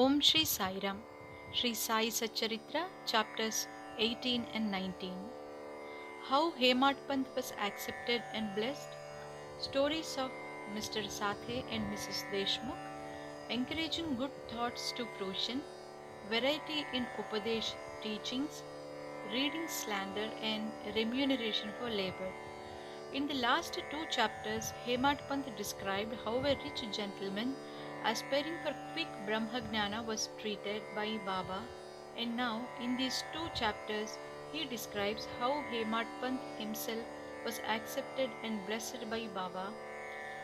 Om Shri Sai Ram, Shri Sai Satcharitra, chapters 18 and 19. How Hemadpant was accepted and blessed. Stories of Mr. Sathe and Mrs. Deshmukh, encouraging good thoughts to fruition, variety in Upadesh teachings, reading slander and remuneration for labor. In the last two chapters, Hemadpant described how a rich gentleman aspiring for quick Brahmagnana was treated by Baba, and now in these two chapters he describes how Hemadpant himself was accepted and blessed by Baba,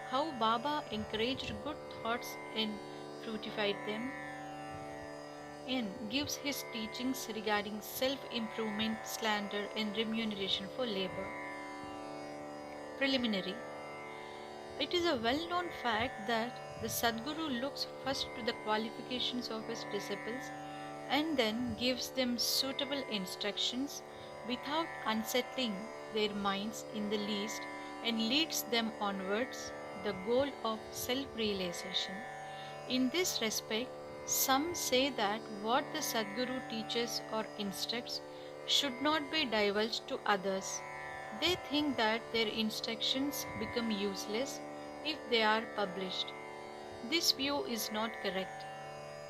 how Baba encouraged good thoughts and fructified them, and gives his teachings regarding self-improvement, slander and remuneration for labor. Preliminary. It is a well-known fact that the Sadguru looks first to the qualifications of his disciples and then gives them suitable instructions without unsettling their minds in the least and leads them onwards, the goal of self-realization. In this respect, some say that what the Sadguru teaches or instructs should not be divulged to others. They think that their instructions become useless if they are published. This view is not correct.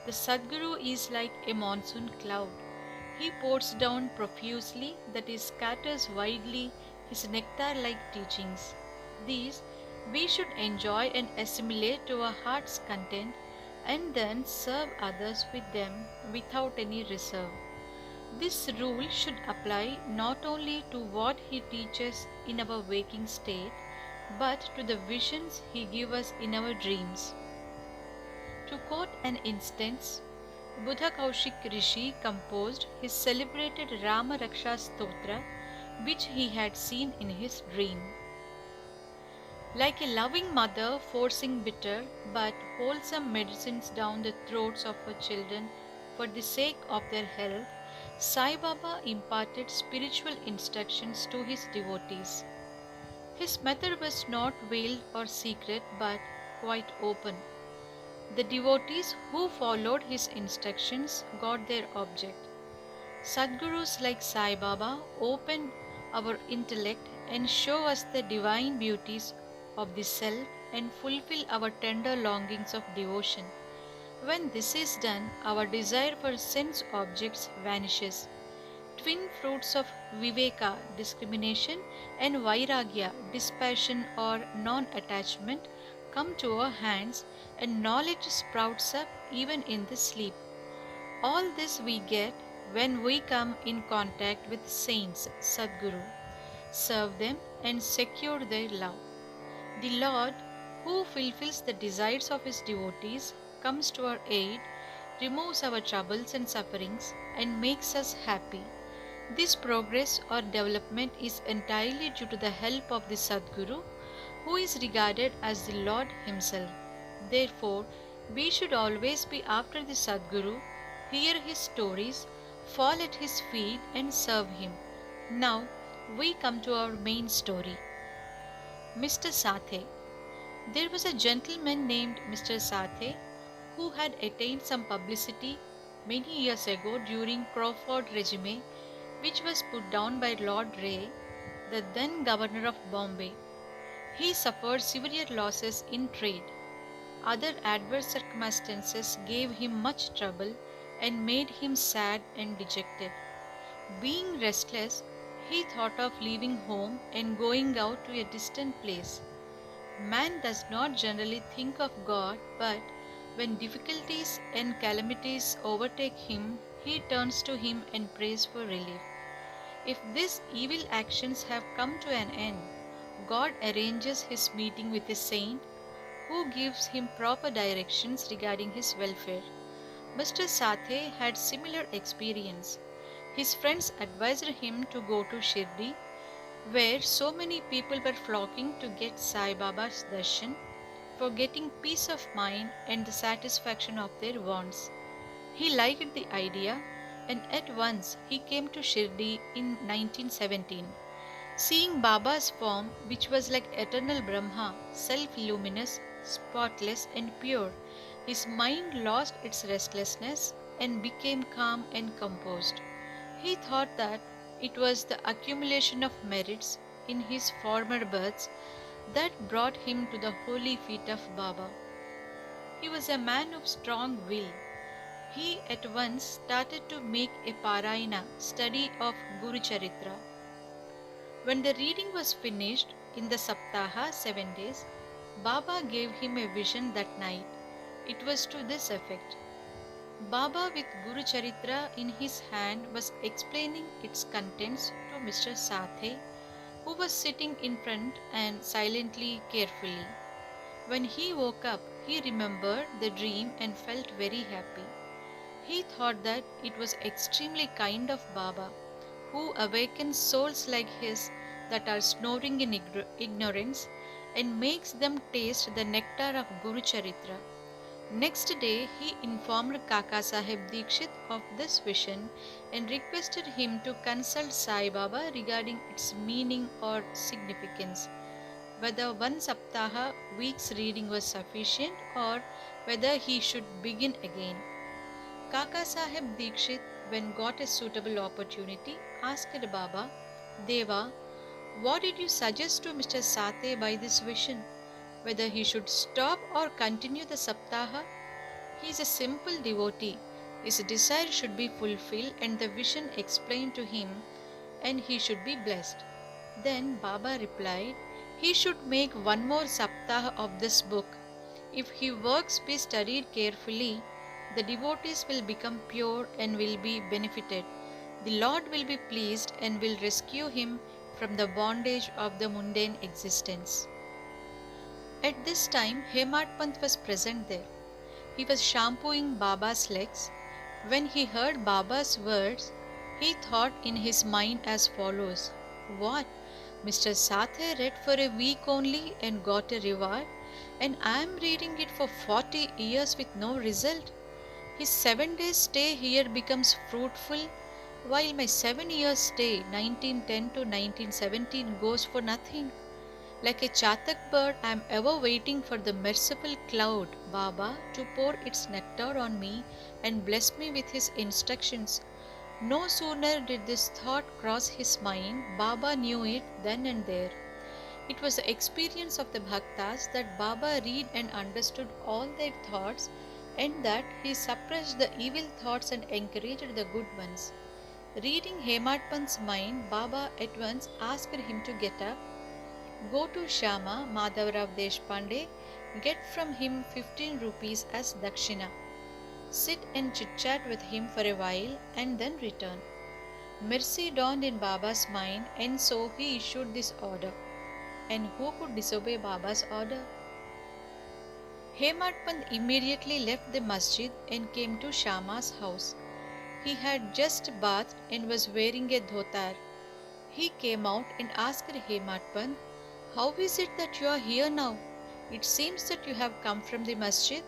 The Sadguru is like a monsoon cloud. He pours down profusely, that is, scatters widely his nectar-like teachings. These we should enjoy and assimilate to our heart's content and then serve others with them without any reserve. This rule should apply not only to what he teaches in our waking state, but to the visions he gives us in our dreams. To quote an instance, Buddha Kaushik Rishi composed his celebrated Rama Raksha Stotra, which he had seen in his dream. Like a loving mother forcing bitter but wholesome medicines down the throats of her children for the sake of their health, Sai Baba imparted spiritual instructions to his devotees. His method was not veiled or secret but quite open. The devotees who followed his instructions got their object. Sadgurus like Sai Baba open our intellect and show us the divine beauties of the self and fulfill our tender longings of devotion. When this is done, our desire for sense objects vanishes. Twin fruits of Viveka, discrimination, and Vairagya, dispassion or non-attachment, come to our hands and knowledge sprouts up even in the sleep. All this we get when we come in contact with saints, Sadguru, serve them and secure their love. The Lord, who fulfills the desires of his devotees, comes to our aid, removes our troubles and sufferings, and makes us happy. This progress or development is entirely due to the help of the Sadguru, who is regarded as the Lord himself. Therefore, we should always be after the Sadguru, hear his stories, fall at his feet and serve him. Now, we come to our main story. Mr. Sathe. There was a gentleman named Mr. Sathe who had attained some publicity many years ago during Crawford regime, which was put down by Lord Ray, the then governor of Bombay. He suffered severe losses in trade. Other adverse circumstances gave him much trouble and made him sad and dejected. Being restless, he thought of leaving home and going out to a distant place. Man does not generally think of God, but when difficulties and calamities overtake him, he turns to him and prays for relief. If these evil actions have come to an end, God arranges his meeting with a saint who gives him proper directions regarding his welfare. Mr. Sathe had similar experience. His friends advised him to go to Shirdi, where so many people were flocking to get Sai Baba's darshan, for getting peace of mind and the satisfaction of their wants. He liked the idea, and at once he came to Shirdi in 1917. Seeing Baba's form, which was like eternal Brahma, self-luminous, spotless and pure, His mind lost its restlessness and became calm and composed. He thought that it was the accumulation of merits in his former births that brought him to the holy feet of Baba. He was a man of strong will. He at once started to make a Parayana study of Guru Charitra. When the reading was finished in the Saptaha 7 days, Baba gave him a vision that night. It was to this effect. Baba with Guru Charitra in his hand was explaining its contents to Mr. Sathe, who was sitting in front and silently carefully. When he woke up, he remembered the dream and felt very happy. He thought that it was extremely kind of Baba, who awakens souls like his that are snoring in ignorance and makes them taste the nectar of Guru Charitra. Next day, he informed Kaka Sahib Dikshit of this vision and requested him to consult Sai Baba regarding its meaning or significance, whether one Saptaha week's reading was sufficient or whether he should begin again. Kaka Sahib Dikshit, when got a suitable opportunity, asked Baba, Deva, what did you suggest to Mr. Sathe by this vision? Whether he should stop or continue the Saptaha? He is a simple devotee. His desire should be fulfilled and the vision explained to him, and he should be blessed. Then Baba replied, he should make one more Saptaha of this book. If his works be studied carefully, the devotees will become pure and will be benefited. The Lord will be pleased and will rescue him from the bondage of the mundane existence. At this time, Hemat Pant was present there. He was shampooing Baba's legs. When he heard Baba's words, he thought in his mind as follows, what? Mr. Sathe read for a week only and got a reward, and I am reading it for 40 years with no result. His 7 days stay here becomes fruitful, while my 7 years stay 1910 to 1917 goes for nothing. Like a chatak bird, I am ever waiting for the merciful cloud, Baba, to pour its nectar on me and bless me with his instructions. No sooner did this thought cross his mind, Baba knew it then and there. It was the experience of the Bhaktas that Baba read and understood all their thoughts, and that he suppressed the evil thoughts and encouraged the good ones. Reading Hemat Pant's mind, Baba at once asked him to get up, go to Shama Madhavrao Deshpande, get from him 15 rupees as dakshina. Sit and chit-chat with him for a while and then return. Mercy dawned in Baba's mind, and so he issued this order. And who could disobey Baba's order? Hemat Pant immediately left the masjid and came to Shama's house. He had just bathed and was wearing a dhotar. He came out and asked Hemat Pant, how is it that you are here now? It seems that you have come from the masjid.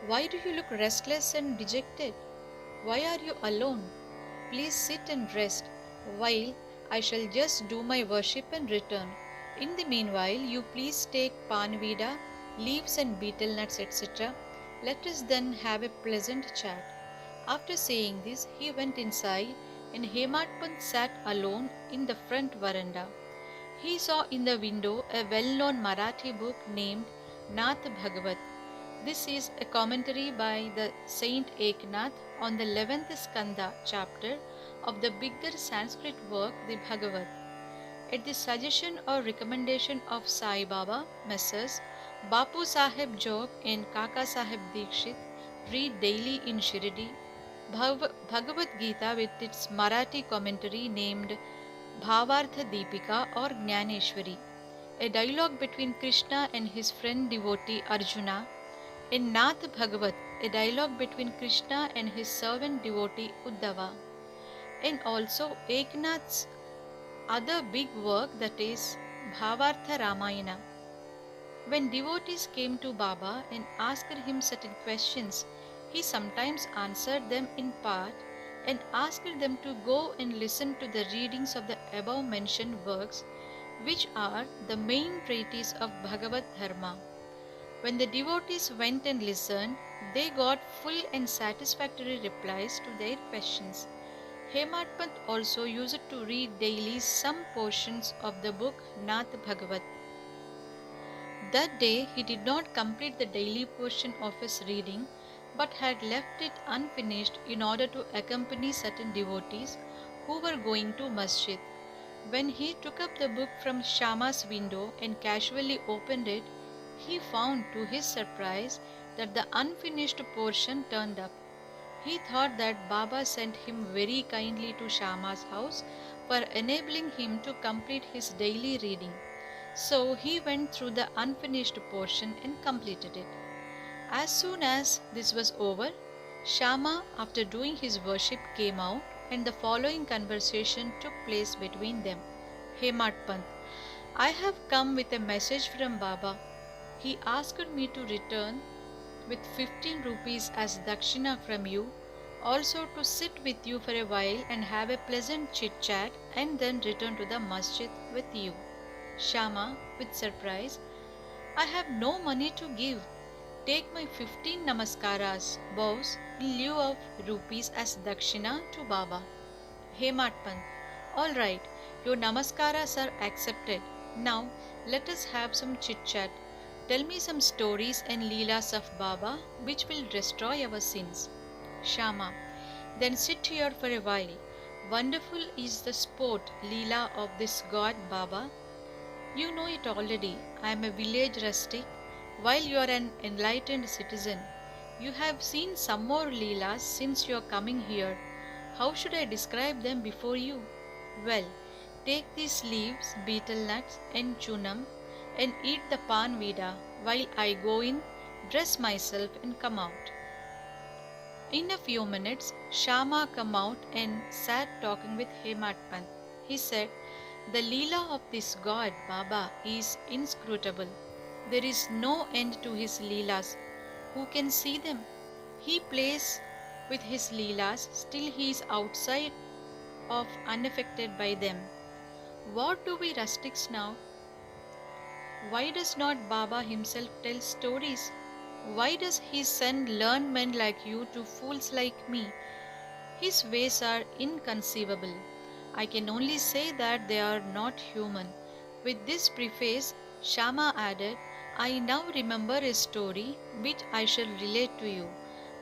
Why do you look restless and dejected? Why are you alone? Please sit and rest, while I shall just do my worship and return. In the meanwhile, you please take panvida, leaves and betel nuts, etc. Let us then have a pleasant chat. After saying this, he went inside, and Hemat Pant sat alone in the front veranda. He saw in the window a well-known Marathi book named Nath Bhagavat. This is a commentary by the Saint Eknath on the 11th Skanda chapter of the bigger Sanskrit work, the Bhagavat. At the suggestion or recommendation of Sai Baba, Messrs. Bapu Sahib Jog and Kaka Sahib Dikshit read daily in Shirdi Bhagavad Gita with its Marathi commentary named Bhavartha Deepika or Jnaneshwari, a dialogue between Krishna and his friend devotee Arjuna, and Nath Bhagavat, a dialogue between Krishna and his servant devotee Uddhava, and also Eknath's other big work, that is Bhavartha Ramayana. When devotees came to Baba and asked him certain questions, he sometimes answered them in part and asked them to go and listen to the readings of the above mentioned works, which are the main treatise of Bhagavad Dharma. When the devotees went and listened, They got full and satisfactory replies to their questions. Hemadpant also used to read daily some portions of the book Nath Bhagavat. That day he did not complete the daily portion of his reading but had left it unfinished in order to accompany certain devotees who were going to masjid. When he took up the book from Shama's window and casually opened it, he found to his surprise that the unfinished portion turned up. He thought that Baba sent him very kindly to Shama's house for enabling him to complete his daily reading. So he went through the unfinished portion and completed it. As soon as this was over, Shama, after doing his worship, came out and the following conversation took place between them. Hemat Pant, I have come with a message from Baba. He asked me to return with 15 rupees as dakshina from you, also to sit with you for a while and have a pleasant chit chat and then return to the masjid with you. Shama, with surprise, I have no money to give. Take my 15 namaskaras, bows, in lieu of rupees as dakshina to Baba. Hemat Pant, alright, your namaskaras are accepted. Now let us have some chit chat. Tell me some stories and leelas of Baba which will destroy our sins. Shama, then sit here for a while. Wonderful is the sport leela of this god Baba. You know it already. I am a village rustic, while you are an enlightened citizen. You have seen some more leelas since your coming here. How should I describe them before you? Well, take these leaves, betel nuts, and chunam, and eat the pan vida while I go in, dress myself, and come out. In a few minutes, Shama came out and sat talking with Hemat Pant. He said, the Leela of this god, Baba, is inscrutable. There is no end to his Leelas. Who can see them? He plays with his Leelas, still he is outside of unaffected by them. What do we rustics now? Why does not Baba himself tell stories? Why does he send learned men like you to fools like me? His ways are inconceivable. I can only say that they are not human. With this preface, Shama added, I now remember a story which I shall relate to you.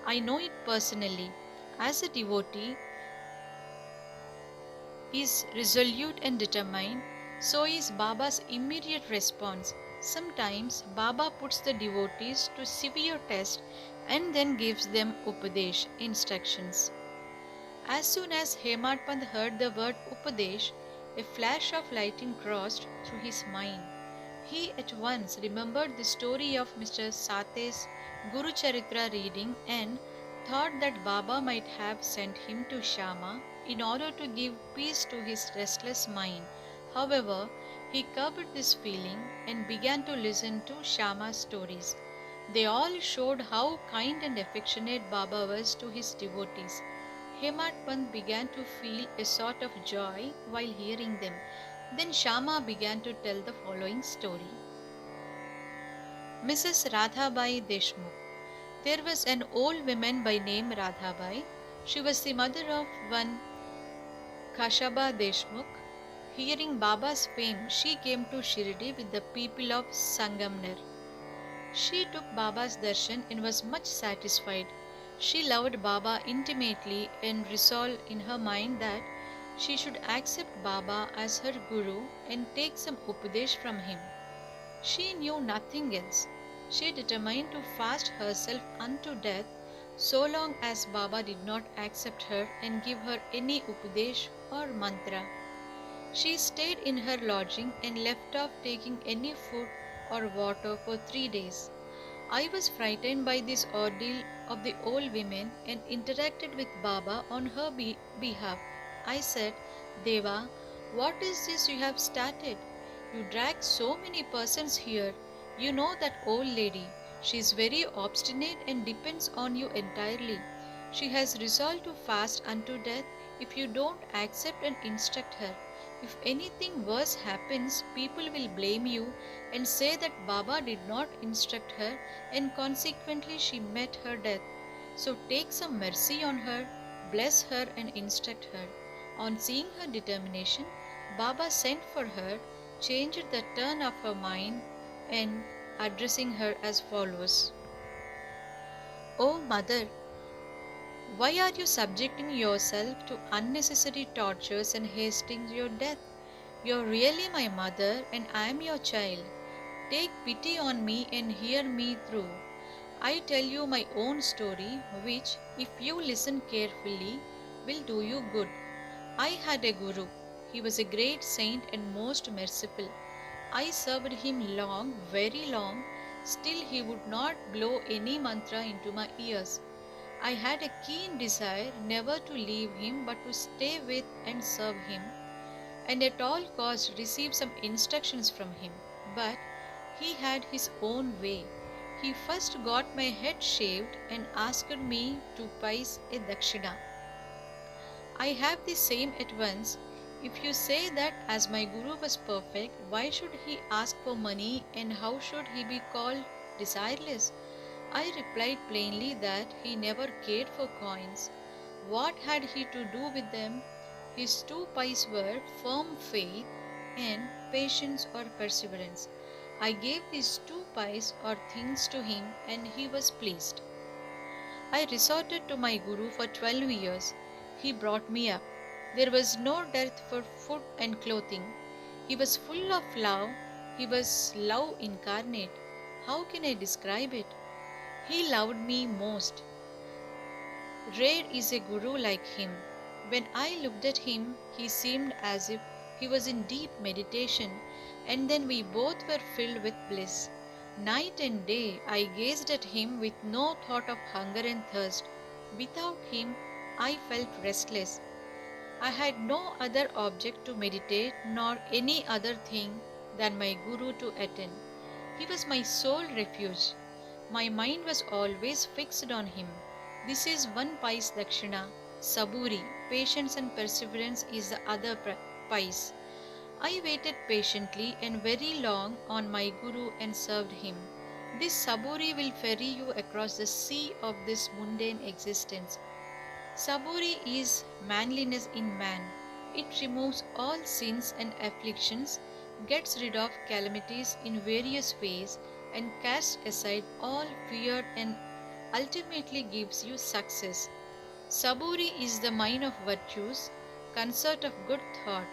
I know it personally. As a devotee is resolute and determined, so is Baba's immediate response. Sometimes Baba puts the devotees to severe test and then gives them Upadesh instructions. As soon as Hemat Pant heard the word Upadesh, a flash of lightning crossed through his mind. He at once remembered the story of Mr. Sate's Guru Charitra reading and thought that Baba might have sent him to Shama in order to give peace to his restless mind. However, he curbed this feeling and began to listen to Shama's stories. They all showed how kind and affectionate Baba was to his devotees. Hemat Pant began to feel a sort of joy while hearing them. Then Shama began to tell the following story. Mrs. Radhabai Deshmukh. There was an old woman by name Radhabai. She was the mother of one Kashaba Deshmukh. Hearing Baba's fame, she came to Shirdi with the people of Sangamner. She took Baba's darshan and was much satisfied. She loved Baba intimately and resolved in her mind that she should accept Baba as her guru and take some upadesh from him. She knew nothing else. She determined to fast herself unto death so long as Baba did not accept her and give her any upadesh or mantra. She stayed in her lodging and left off taking any food or water for 3 days. I was frightened by this ordeal of the old woman and interacted with Baba on her behalf. I said, Deva, what is this you have started? You drag so many persons here. You know that old lady. She is very obstinate and depends on you entirely. She has resolved to fast unto death if you don't accept and instruct her. If anything worse happens, people will blame you and say that Baba did not instruct her and consequently she met her death. So take some mercy on her, bless her and instruct her. On seeing her determination, Baba sent for her, changed the turn of her mind and addressing her as follows. O mother, why are you subjecting yourself to unnecessary tortures and hastening your death? You are really my mother and I am your child. Take pity on me and hear me through. I tell you my own story, which, if you listen carefully, will do you good. I had a guru. He was a great saint and most merciful. I served him long, very long, still he would not blow any mantra into my ears. I had a keen desire never to leave him but to stay with and serve him, and at all costs receive some instructions from him. But he had his own way. He first got my head shaved and asked me to pice a dakshina. I have the same at once. If you say that as my guru was perfect, why should he ask for money and how should he be called desireless? I replied plainly that he never cared for coins. What had he to do with them? His two pies were firm faith and patience or perseverance. I gave these two pies or things to him and he was pleased. I resorted to my guru for 12 years. He brought me up. There was no dearth for food and clothing. He was full of love. He was love incarnate. How can I describe it? He loved me most. Rare is a guru like him. When I looked at him, he seemed as if he was in deep meditation, and then we both were filled with bliss. Night and day I gazed at him with no thought of hunger and thirst. Without him, I felt restless. I had no other object to meditate, nor any other thing than my guru to attend. He was my sole refuge. My mind was always fixed on him. This is one pice dakshina, saburi, patience and perseverance is the other pice. I waited patiently and very long on my guru and served him. This saburi will ferry you across the sea of this mundane existence. Saburi is manliness in man. It removes all sins and afflictions, gets rid of calamities in various ways, and casts aside all fear and ultimately gives you success. Saburi is the mine of virtues, concert of good thought.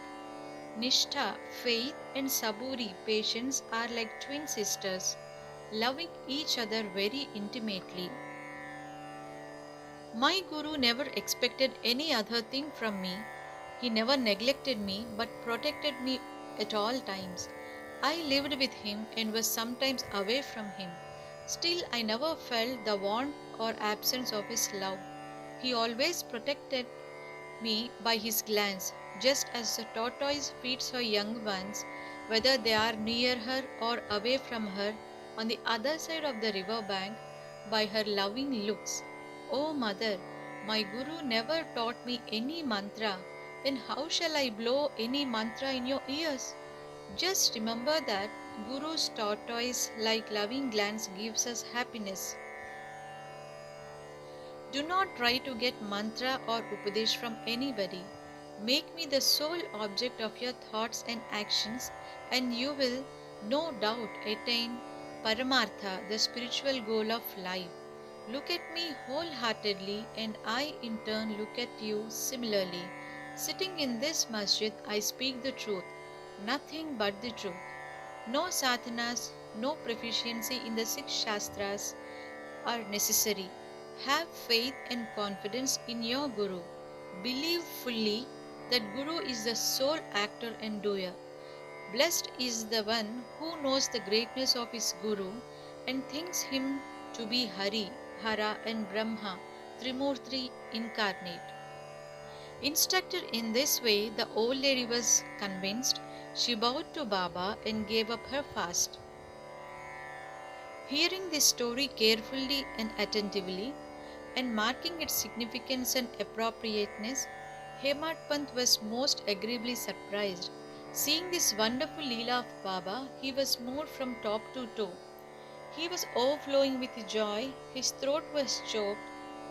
Nishtha, faith, and Saburi, patience, are like twin sisters, loving each other very intimately. My Guru never expected any other thing from me. He never neglected me but protected me at all times. I lived with him and was sometimes away from him. Still, I never felt the want or absence of his love. He always protected me by his glance, just as the tortoise feeds her young ones, whether they are near her or away from her, on the other side of the river bank, by her loving looks. O mother, my guru never taught me any mantra, then how shall I blow any mantra in your ears? Just remember that Guru's tortoise like loving glance gives us happiness. Do not try to get mantra or upadesh from anybody. Make me the sole object of your thoughts and actions, and you will no doubt attain Paramartha, the spiritual goal of life. Look at me wholeheartedly, and I in turn look at you similarly. Sitting in this masjid, I speak the truth, nothing but the truth. No sadhanas, no proficiency in the six shastras are necessary. Have faith and confidence in your Guru. Believe fully that Guru is the sole actor and doer. Blessed is the one who knows the greatness of his Guru and thinks him to be Hari, Hara, and Brahma, Trimurti incarnate. Instructed in this way, the old lady was convinced. She bowed to Baba and gave up her fast. Hearing this story carefully and attentively, and marking its significance and appropriateness, Hemat Pant was most agreeably surprised. Seeing this wonderful Leela of Baba, he was moved from top to toe. He was overflowing with joy, his throat was choked,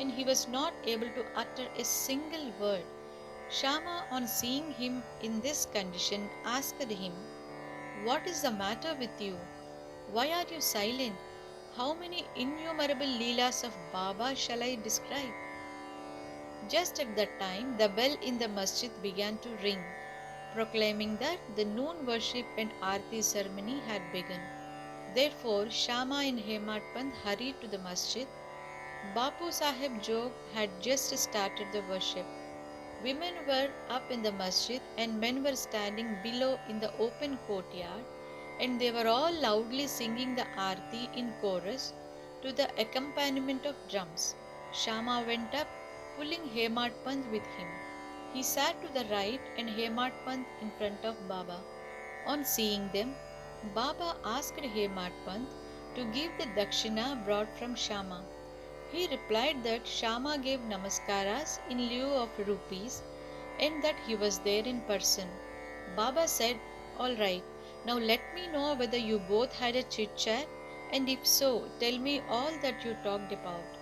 and he was not able to utter a single word. Shama, on seeing him in this condition, asked him, "What is the matter with you? Why are you silent? How many innumerable Leelas of Baba shall I describe?" Just at that time, the bell in the masjid began to ring, proclaiming that the noon worship and arti ceremony had begun. Therefore, Shama and Hemat Pant hurried to the masjid. Bapu Sahib Jog had just started the worship. Women were up in the masjid and men were standing below in the open courtyard, and they were all loudly singing the arti in chorus to the accompaniment of drums. Shama went up, pulling Hemat Pant with him. He sat to the right and Hemat Pant in front of Baba. On seeing them, Baba asked Hemat Pant to give the dakshina brought from Shama. He replied that Shama gave namaskaras in lieu of rupees and that he was there in person. Baba said, "All right, now let me know whether you both had a chit chat, and if so, tell me all that you talked about."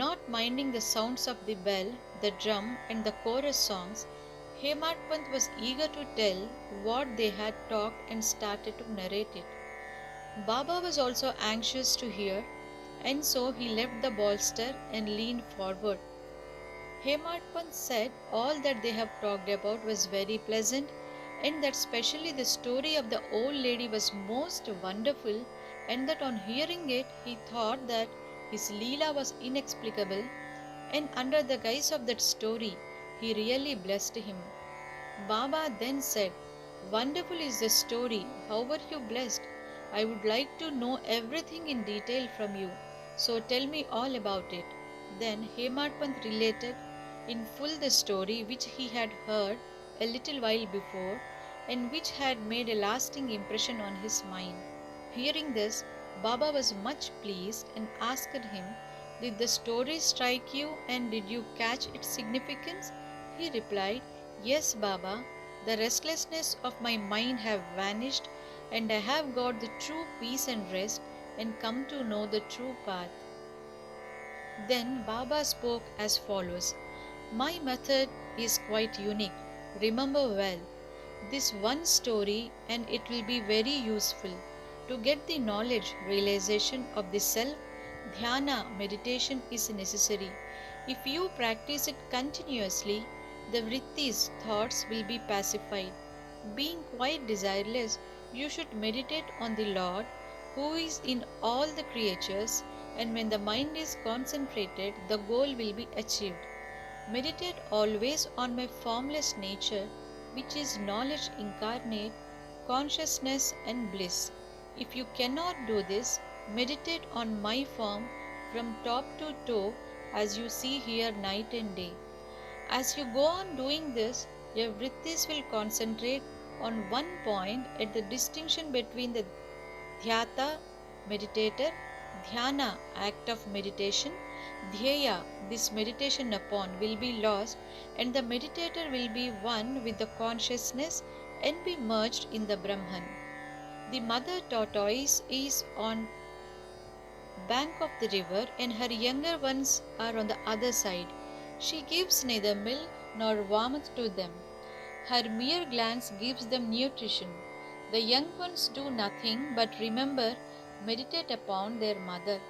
Not minding the sounds of the bell, the drum, and the chorus songs, Hemat Pant was eager to tell what they had talked and started to narrate it. Baba was also anxious to hear, and so he left the bolster and leaned forward. Hemat Pant said all that they have talked about was very pleasant, and that especially the story of the old lady was most wonderful, and that on hearing it he thought that his Leela was inexplicable, and under the guise of that story he really blessed him. Baba then said, "Wonderful is the story. How were you blessed? I would like to know everything in detail from you, so tell me all about it." Then Hemat Pant related in full the story which he had heard a little while before and which had made a lasting impression on his mind. Hearing this, Baba was much pleased and asked him, "Did the story strike you and did you catch its significance?" He replied, "Yes, Baba, the restlessness of my mind have vanished and I have got the true peace and rest and come to know the true path." Then Baba spoke as follows: "My method is quite unique. Remember well this one story and it will be very useful. To get the knowledge, realization of the self, dhyana, meditation is necessary. If you practice it continuously, the vrittis, thoughts will be pacified. Being quite desireless, you should meditate on the Lord who is in all the creatures, and when the mind is concentrated, the goal will be achieved. Meditate always on my formless nature, which is knowledge incarnate, consciousness, and bliss. If you cannot do this, meditate on my form from top to toe as you see here night and day. As you go on doing this, your vrittis will concentrate on one point at the distinction between the dhyata, meditator, dhyana, act of meditation, dhyaya, this meditation upon, will be lost, and the meditator will be one with the consciousness and be merged in the Brahman. The mother tortoise is on bank of the river and her younger ones are on the other side. She gives neither milk nor warmth to them. Her mere glance gives them nutrition. The young ones do nothing but remember, meditate upon their mother.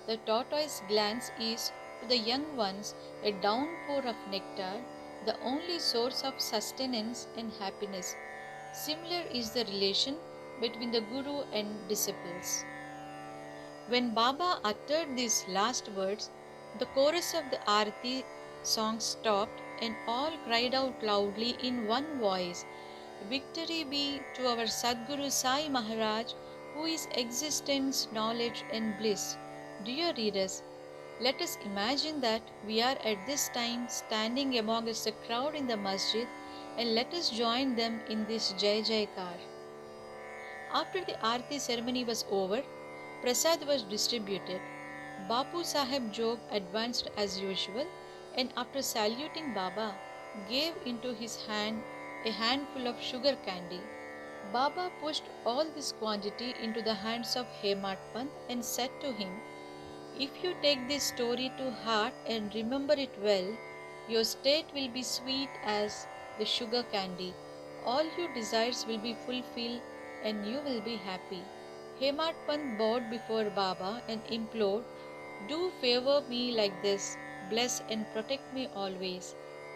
The tortoise glance is to the young ones a downpour of nectar, the only source of sustenance and happiness. Similar is the relation between the Guru and disciples. When Baba uttered these last words, the chorus of the Arati song stopped and all cried out loudly in one voice, "Victory be to our Sadguru Sai Maharaj, who is existence, knowledge and bliss." Dear readers, let us imagine that we are at this time standing amongst the crowd in the masjid, and let us join them in this Jai Jaikar. After the Aarti ceremony was over, Prasad was distributed. Bapu Sahib Jog advanced as usual, and after saluting Baba, gave into his hand a handful of sugar candy. Baba pushed all this quantity into the hands of Hemat Pant and said to him, "If you take this story to heart and remember it well, your state will be sweet as the sugar candy. All your desires will be fulfilled and you will be happy." Hemat Pant bowed before Baba and implored, "Do favor me like this, bless and protect me always."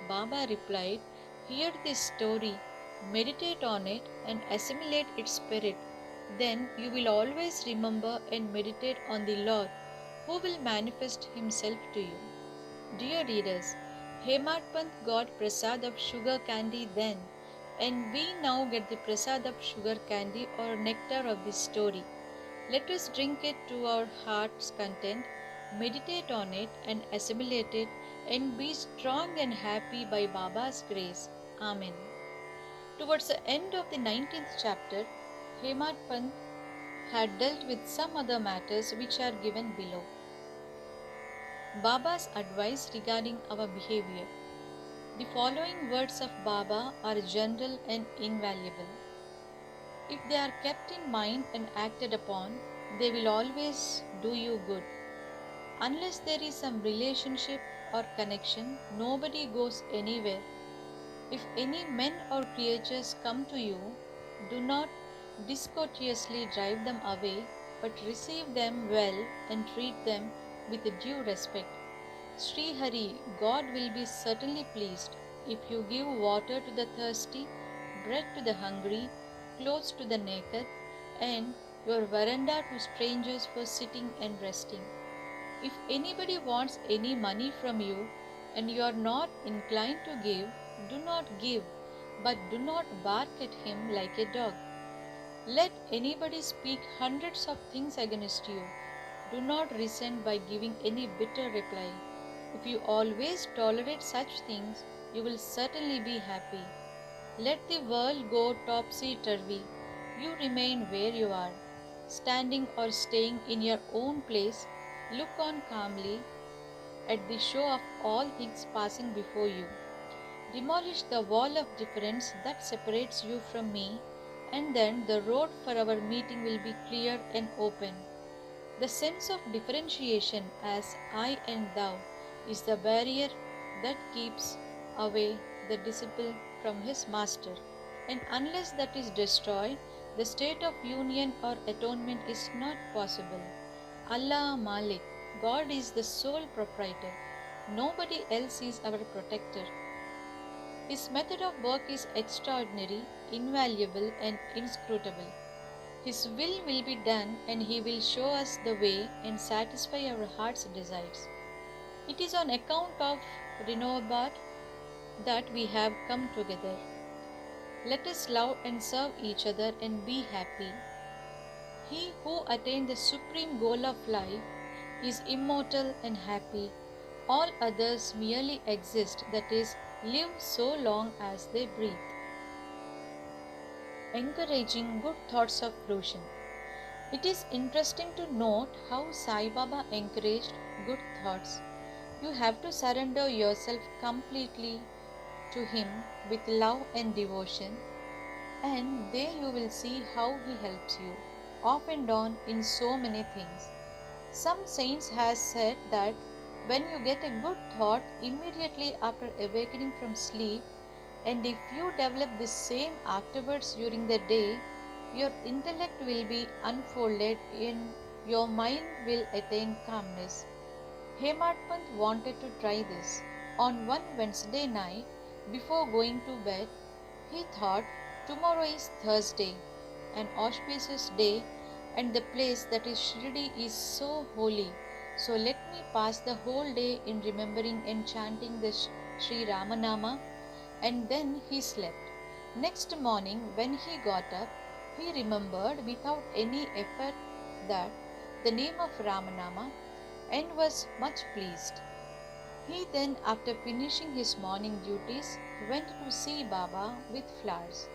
Baba replied, "Hear this story, meditate on it and assimilate its spirit. Then you will always remember and meditate on the Lord, who will manifest himself to you." Dear readers, Hemat Pant got prasad of sugar candy then, and we now get the prasad of sugar candy or nectar of this story. Let us drink it to our heart's content, meditate on it and assimilate it, and be strong and happy by Baba's grace. Amen. Towards the end of the 19th chapter, Hemat Pant had dealt with some other matters which are given below. Baba's advice regarding our behavior. The following words of Baba are general and invaluable. If they are kept in mind and acted upon, they will always do you good. Unless there is some relationship or connection, nobody goes anywhere. If any men or creatures come to you, do not discourteously drive them away, but receive them well and treat them with due respect. Sri Hari, God will be certainly pleased if you give water to the thirsty, bread to the hungry, clothes to the naked, and your veranda to strangers for sitting and resting. If anybody wants any money from you and you are not inclined to give, do not give, but do not bark at him like a dog. Let anybody speak hundreds of things against you. Do not resent by giving any bitter reply. If you always tolerate such things, you will certainly be happy. Let the world go topsy-turvy. You remain where you are. Standing or staying in your own place, look on calmly at the show of all things passing before you. Demolish the wall of difference that separates you from me, and then the road for our meeting will be clear and open. The sense of differentiation as I and thou is the barrier that keeps away the disciple from his master, and unless that is destroyed, the state of union or atonement is not possible. Allah Malik, God is the sole proprietor. Nobody else is our protector. His method of work is extraordinary, invaluable, and inscrutable. His will be done, and he will show us the way and satisfy our heart's desires. It is on account of Renobat that we have come together. Let us love and serve each other and be happy. He who attained the supreme goal of life is immortal and happy. All others merely exist, that is, live so long as they breathe. Encouraging good thoughts of fruition. It is interesting to note how Sai Baba encouraged good thoughts. You have to surrender yourself completely to him with love and devotion, and there you will see how he helps you, off and on in so many things. Some saints has said that when you get a good thought immediately after awakening from sleep, and if you develop the same afterwards during the day, your intellect will be unfolded and your mind will attain calmness. Hemat Pant wanted to try this. On one Wednesday night, before going to bed, he thought, tomorrow is Thursday, an auspicious day, and the place that is Shirdi is so holy. So let me pass the whole day in remembering and chanting the Sri Ramanama, and then he slept. Next morning, when he got up, he remembered without any effort that the name of Ramanama and was much pleased. He then, after finishing his morning duties, went to see Baba with flowers.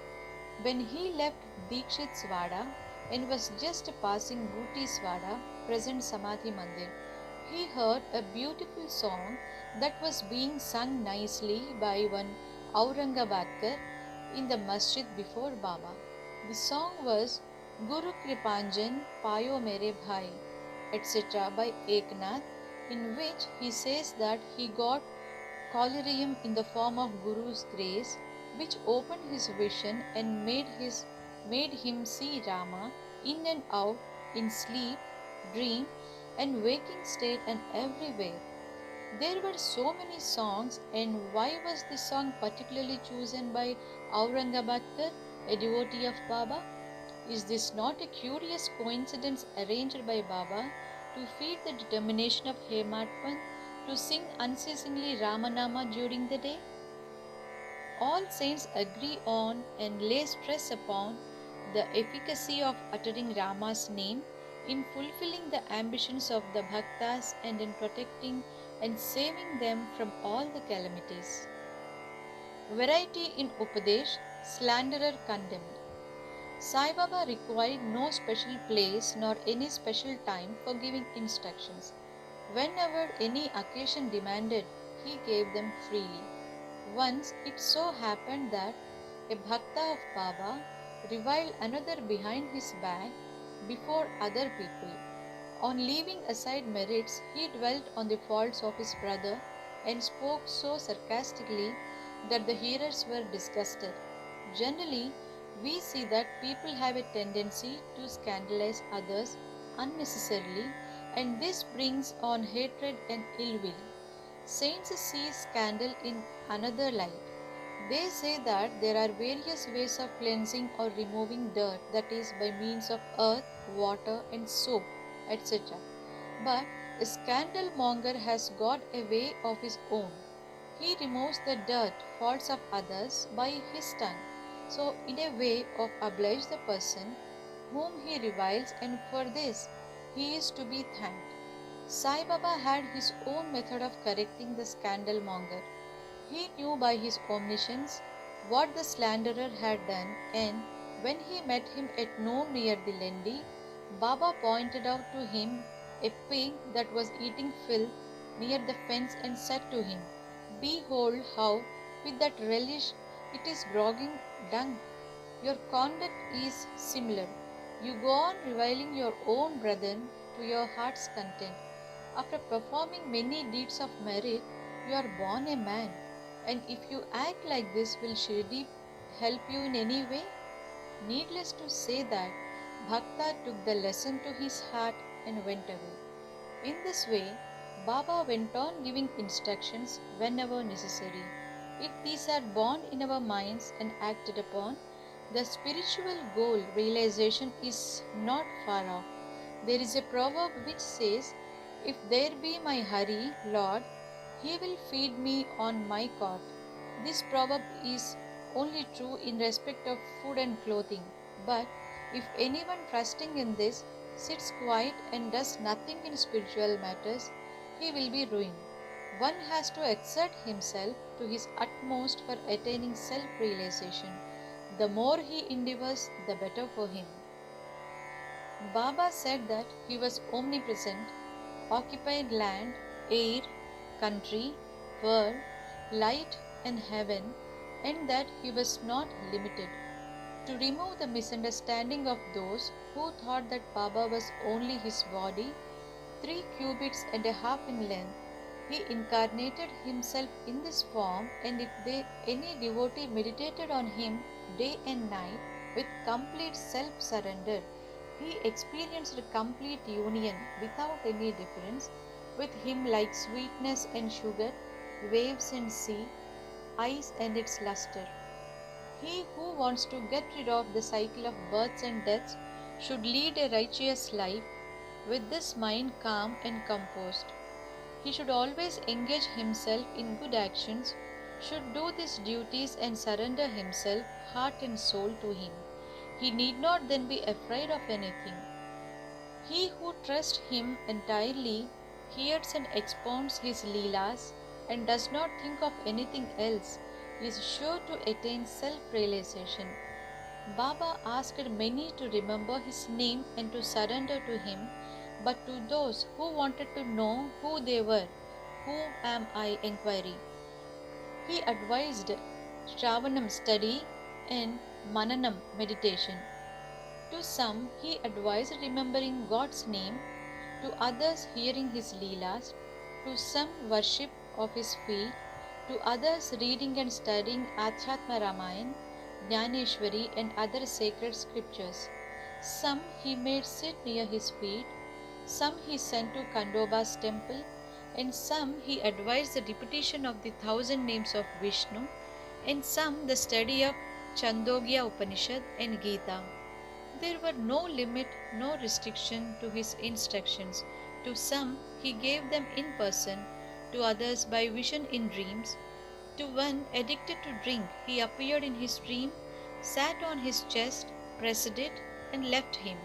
When he left Dikshit's Vada and was just passing Bhuti's Vada, present Samadhi Mandir, he heard a beautiful song that was being sung nicely by one Aurangabadkar in the masjid before Baba. The song was Guru Kripanjan Payo Mere Bhai, etc. by Eknath, in which he says that he got collyrium in the form of Guru's grace, which opened his vision and made him see Rama in and out, in sleep, dream, and waking state and everywhere. There were so many songs, and why was this song particularly chosen by Aurangabadkar, a devotee of Baba? Is this not a curious coincidence arranged by Baba to feed the determination of Hematpant to sing unceasingly Ramanama during the day? All saints agree on and lay stress upon the efficacy of uttering Rama's name in fulfilling the ambitions of the bhaktas and in protecting and saving them from all the calamities. Variety in Upadesh, slanderer condemned. Sai Baba required no special place nor any special time for giving instructions. Whenever any occasion demanded, he gave them freely. Once it so happened that a bhakta of Baba reviled another behind his back before other people. On leaving aside merits, he dwelt on the faults of his brother and spoke so sarcastically that the hearers were disgusted. Generally, we see that people have a tendency to scandalize others unnecessarily, and this brings on hatred and ill will. Saints see scandal in another light. They say that there are various ways of cleansing or removing dirt, that is, by means of earth, water, and soap, etc. But a scandal monger has got a way of his own. He removes the dirt, faults of others by his tongue, so in a way of oblige the person whom he reviles, and for this he is to be thanked. Sai Baba had his own method of correcting the scandal monger. He knew by his omniscience what the slanderer had done, and when he met him at noon near the Lendi, Baba pointed out to him a pig that was eating filth near the fence and said to him, "Behold how, with that relish, it is grogging dung. Your conduct is similar. You go on reviling your own brethren to your heart's content. After performing many deeds of merit, you are born a man. And if you act like this, will Shirdi help you in any way?" Needless to say that Bhakta took the lesson to his heart and went away. In this way, Baba went on giving instructions whenever necessary. If these are born in our minds and acted upon, the spiritual goal realization is not far off. There is a proverb which says, "If there be my Hari, Lord, he will feed me on my cot." This proverb is only true in respect of food and clothing, but if anyone trusting in this sits quiet and does nothing in spiritual matters, he will be ruined. One has to exert himself to his utmost for attaining self realization. The more he endeavors, the better for him. Baba said that he was omnipresent, occupied land, air, country, world, light, and heaven, and that he was not limited. To remove the misunderstanding of those who thought that Baba was only his body, 3 cubits and a half in length, he incarnated himself in this form, and if any devotee meditated on him day and night with complete self-surrender, he experienced a complete union without any difference with him, like sweetness and sugar, waves and sea, ice and its luster. He who wants to get rid of the cycle of births and deaths should lead a righteous life with this mind calm and composed. He should always engage himself in good actions, should do these duties and surrender himself, heart and soul, to him. He need not then be afraid of anything. He who trusts him entirely, hears and expounds his leelas, and does not think of anything else, is sure to attain self-realization. Baba asked many to remember his name and to surrender to him, but to those who wanted to know who they were, "Who am I?" inquiry, he advised, Shravanam study, and Mananam meditation. To some, he advised remembering God's name, to others, hearing his Leelas, to some, worship of his feet, to others, reading and studying Adhyatma Ramayan, Jnaneshwari, and other sacred scriptures. Some he made sit near his feet, some he sent to Kandoba's temple, and some he advised the repetition of the 1,000 names of Vishnu, and some the study of Chandogya Upanishad and Gita. There were no limit, no restriction to his instructions. To some, he gave them in person, to others by vision in dreams. To one addicted to drink, he appeared in his dream, sat on his chest, pressed it, and left him,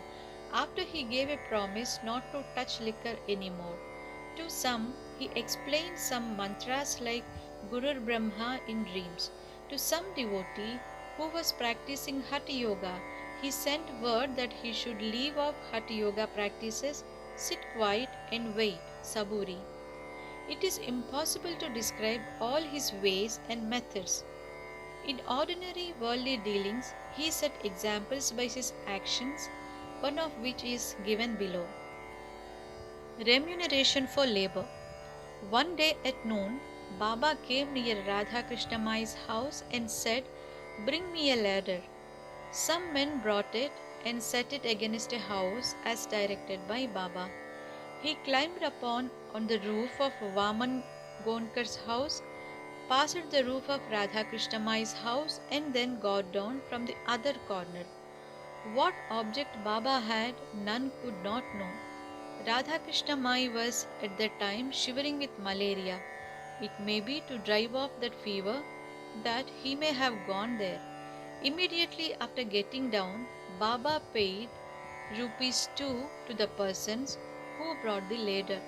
after he gave a promise not to touch liquor anymore. To some, he explained some mantras like Gurur Brahma in dreams. To some devotee who was practicing Hatha Yoga, he sent word that he should leave off Hatha Yoga practices, sit quiet and wait, Saburi. It is impossible to describe all his ways and methods. In ordinary worldly dealings, he set examples by his actions, one of which is given below. Remuneration for labor. One day at noon, Baba came near Radha Krishna Mai's house and said, "Bring me a ladder." Some men brought it and set it against a house as directed by Baba. He climbed upon on the roof of Vaman Gonkar's house, passed the roof of Radha Krishna Mai's house, and then got down from the other corner. What object Baba had, none could not know. Radha Krishna Mai was at that time shivering with malaria. It may be to drive off that fever that he may have gone there. Immediately after getting down, Baba paid rupees 2 to the persons who brought the ladder.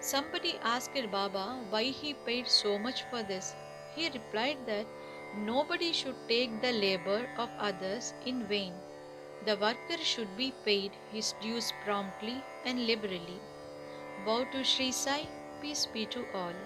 Somebody asked Baba why he paid so much for this. He replied that nobody should take the labor of others in vain. The worker should be paid his dues promptly and liberally. Bow to Sri Sai, peace be to all.